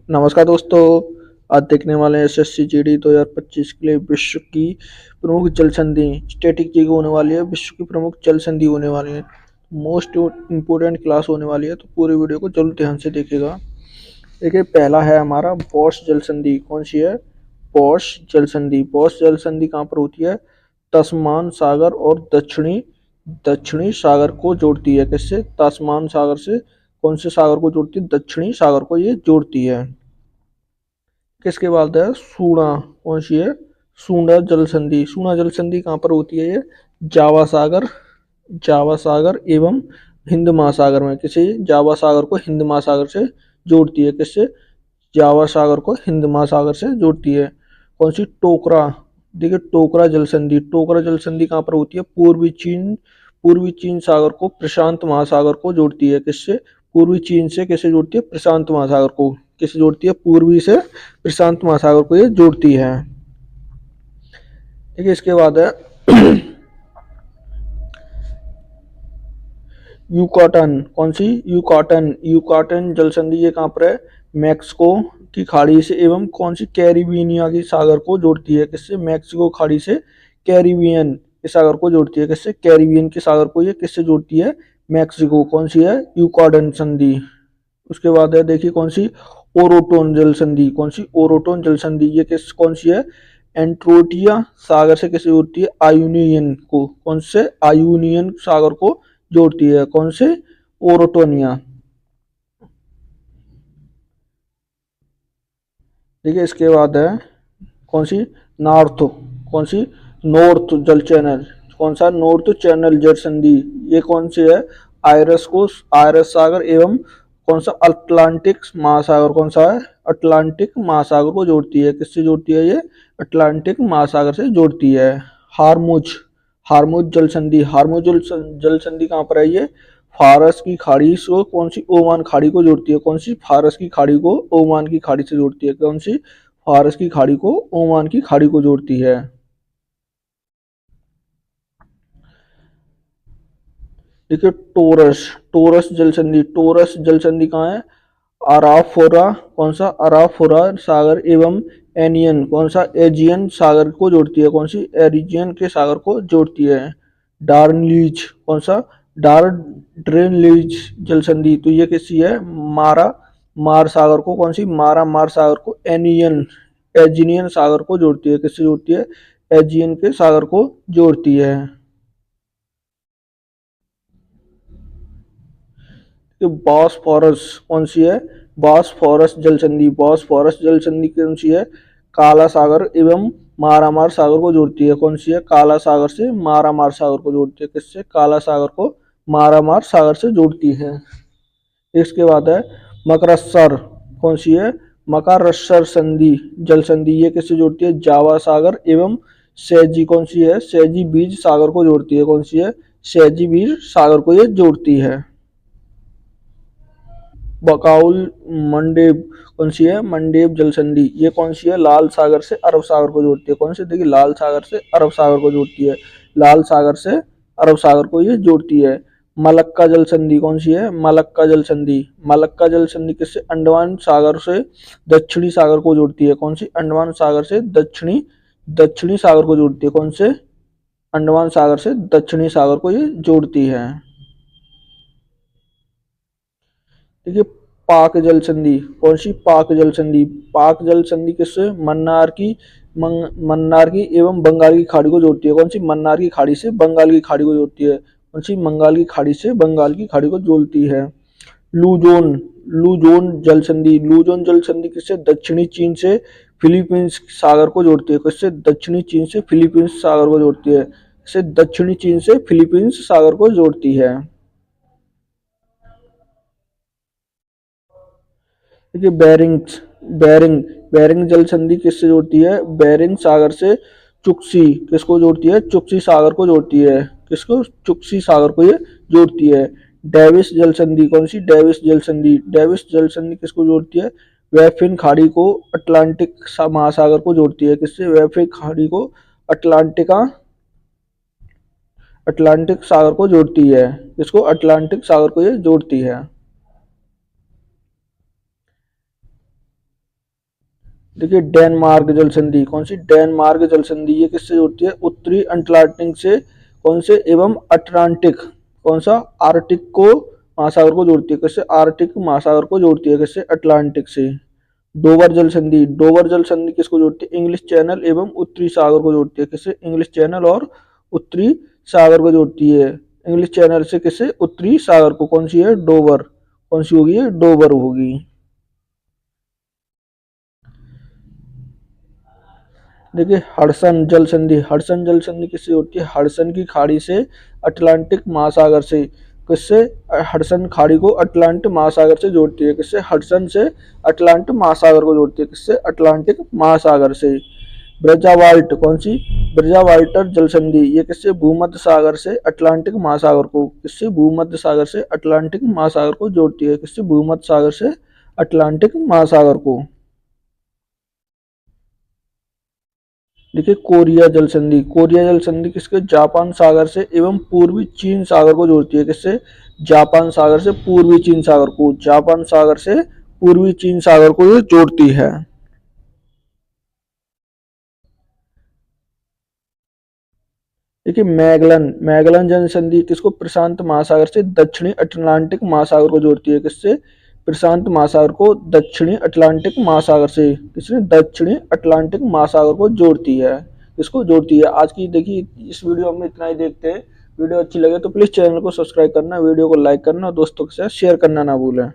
नमस्कार दोस्तों। आज देखने वाले हैं एसएससी जीडी 2025 के लिए विश्व की प्रमुख जल संधि स्टैटिक जी होने वाली है। विश्व की प्रमुख जल संधि होने वाली है, मोस्ट इम्पोर्टेंट क्लास होने वाली है, तो पूरी वीडियो को जरूर ध्यान से देखिएगा। देखिए, पहला है हमारा बॉश जल संधि। कौन सी है? बॉश जल संधि। बॉश जल संधि कहाँ पर होती है? तस्मान सागर और दक्षिणी दक्षिणी सागर को जोड़ती है। किससे? तस्मान सागर से। कौन से सागर को जोड़ती है? दक्षिणी सागर को ये जोड़ती है। किसके बाद है? सूणा। कौन सी है? सूणा जल संधि। सूणा जल संधि कहाँ पर होती है? ये जावा सागर, जावा सागर एवं हिंद महासागर में। किसे? जावा सागर को हिंद महासागर से जोड़ती है। किससे? जावा सागर को हिंद महासागर से जोड़ती है। कौन सी? टोकरा। देखिए, टोकरा जल संधि। टोकरा जल संधि कहाँ पर होती है? पूर्वी चीन सागर को प्रशांत महासागर को जोड़ती है। किससे? पूर्वी चीन से कैसे जोड़ती है? प्रशांत महासागर को। किसे जोड़ती है? पूर्वी से प्रशांत महासागर को ये जोड़ती है। ठीक है, इसके बाद है यूकाटन। कौन सी? यूकाटन। यूकाटन जल संधि ये कहाँ पर है? मैक्सिको की खाड़ी से एवं कौन सी? कैरिबियनिया की सागर को जोड़ती है। किससे? मैक्सिको खाड़ी से कैरिबियन के सागर को जोड़ती है। किससे? कैरिबियन के सागर को ये किससे जोड़ती है? मैक्सिको। कौन सी है? यूकाटन संधि। उसके बाद है, देखिए, कौन सी? ओरोटोन जल संधि। कौन सी? ओरोटोन जल संधि ये कौन सी है? एंट्रोटिया सागर से किसे जोड़ती है? आयोनियन को। कौन से? आयोनियन सागर को जोड़ती है। कौन से? ओरोटोनिया। देखिए, इसके बाद है कौन सी? नॉर्थ। कौन सी? नॉर्थ जल चैनल। कौन सा? नॉर्थ चैनल जल संधि ये कौन सी है? आयरस सागर एवं कौन सा? अटलांटिक महासागर। कौन सा है? अटलांटिक महासागर को जोड़ती है। किससे जोड़ती है ये? अटलांटिक महासागर से जोड़ती है। हारमुज। हारमुज जल संधि। हारमुज जल संधि कहाँ पर है? ये फारस की खाड़ी को कौन सी? ओमान खाड़ी को जोड़ती है। कौन सी? फारस की खाड़ी को ओमान की खाड़ी से जोड़ती है। कौन सी? फारस की खाड़ी को ओमान की खाड़ी को जोड़ती है। देखिए, टोरस। टोरस जल संधि। टोरस जल संधि कहाँ है? अराफोरा। कौन सा? अराफोरा सागर एवं एनियन कौन सा? एजियन सागर को जोड़ती है। कौन सी? एरिजियन के सागर को जोड़ती है। डार्नलीज। कौन सा? डार्डेनलीज जल संधि तो ये किसी है? मारा मार सागर को। कौन सी? मारा मार सागर को एजियन सागर को जोड़ती है। किससे जोड़ती है? एजियन के सागर को जोड़ती है। कि बॉस्फोरस। कौन सी है? बॉस्फोरस जल संधि। बॉस्फोरस जल संधि कौन सी है? काला सागर एवं मारामार सागर को जोड़ती है। कौन सी है? काला सागर से मारामार सागर को जोड़ती है। किससे? काला सागर को मारामार सागर से जोड़ती है। इसके बाद है मकरस्सर। कौन सी है? मकरस्सर संधि जल संधि ये किससे जोड़ती है? जावा सागर एवं सैजी। कौन सी है? सैजी बीज सागर को जोड़ती है। कौन सी है? सैजी बीज सागर को ये जोड़ती है। बकाउल मंडेब। कौन सी है? मंडेब जल संधि ये कौन सी है? लाल सागर से अरब सागर को जोड़ती है। कौन सी? देखिए, लाल सागर से अरब सागर को जोड़ती है। लाल सागर से अरब सागर को ये जोड़ती है। मलक्का जल संधि कौन सी है? मलक्का जल संधि। मलक्का जल संधि किससे? अंडमान सागर से दक्षिणी सागर को जोड़ती है। कौन सी? अंडमान सागर से दक्षिणी दक्षिणी सागर को जोड़ती है। कौन से? अंडमान सागर से दक्षिणी सागर को ये जोड़ती है। देखिए, पाक जल संधि। कौन सी? पाक जल संधि। पाक जल संधि किससे? मन्नार की एवं बंगाल की खाड़ी को जोड़ती है। कौन सी? मन्नार की खाड़ी से बंगाल की खाड़ी को जोड़ती है। कौन सी? बंगाल की खाड़ी से बंगाल की खाड़ी को जोड़ती है। लूजोन। लूजोन जल संधि। लूजोन जल संधि किससे? दक्षिणी चीन से फिलीपींस सागर को जोड़ती है। किससे? दक्षिणी चीन से फिलीपींस सागर को जोड़ती है। किससे? दक्षिणी चीन से फिलीपींस सागर को जोड़ती है। देखिए, बेरिंग बेरिंग जल संधि किससे जोड़ती है? बेरिंग सागर से चुक्सी किसको जोड़ती है? चुक्सी सागर को जोड़ती है। किसको? चुक्सी सागर को ये जोड़ती है। डेविस जल संधि। कौन सी? डेविस जल संधि। डेविस जल संधि किसको जोड़ती है? वेफिन खाड़ी को अटलांटिक महासागर को जोड़ती है। किससे? वेफिन खाड़ी को अटलांटिका अटलांटिक सागर को जोड़ती है। किसको? अटलांटिक सागर को ये जोड़ती है। देखिए डेनमार्क जल संधि, कौन सी डेनमार्क जल संधि, ये किससे जोड़ती है, उत्तरी अटलांटिक से कौन से एवं अटलांटिक, कौन सा आर्टिक को महासागर को जोड़ती है, किससे आर्टिक महासागर को जोड़ती है, किससे अटलांटिक से। डोवर जल संधि, डोवर जल संधि किसको जोड़ती है, इंग्लिश चैनल एवं उत्तरी सागर को जोड़ती है, किससे इंग्लिश चैनल और उत्तरी सागर को जोड़ती है। इंग्लिश चैनल से किससे, उत्तरी सागर को, कौन सी है डोवर, कौन सी होगी ये डोवर होगी। देखिए हडसन जल संधि, हडसन जल संधि किससे होती है, हडसन की खाड़ी से अटलांटिक महासागर से, किससे, हडसन खाड़ी को अटलांटिक महासागर से जोड़ती है, किससे, हडसन से अटलांटिक महासागर को जोड़ती है, किससे, अटलांटिक महासागर से। ब्रजावाल्ट, कौन सी, ब्रजावाल्टर जल संधि, ये किससे, भूमध्य सागर से अटलांटिक महासागर को, किससे, भूमध्य सागर से अटलांटिक महासागर को जोड़ती है, किससे, भूमध्य सागर से अटलांटिक महासागर को। देखिए कोरिया जल संधि, कोरिया जल संधि किसके, जापान सागर से एवं पूर्वी चीन सागर को जोड़ती है, किससे, जापान सागर से पूर्वी चीन सागर को, जापान सागर से पूर्वी चीन सागर को ये जोड़ती है। देखिए मैगलन, मैगलन जल संधि किसको, प्रशांत महासागर से दक्षिणी अटलांटिक महासागर को जोड़ती है, किससे, प्रशांत महासागर को दक्षिणी अटलांटिक महासागर से, किसने, दक्षिणी अटलांटिक महासागर को जोड़ती है, इसको जोड़ती है। आज की देखिए इस वीडियो में इतना ही देखते हैं। वीडियो अच्छी लगे तो प्लीज चैनल को सब्सक्राइब करना, वीडियो को लाइक करना, दोस्तों के साथ शेयर करना ना भूलें।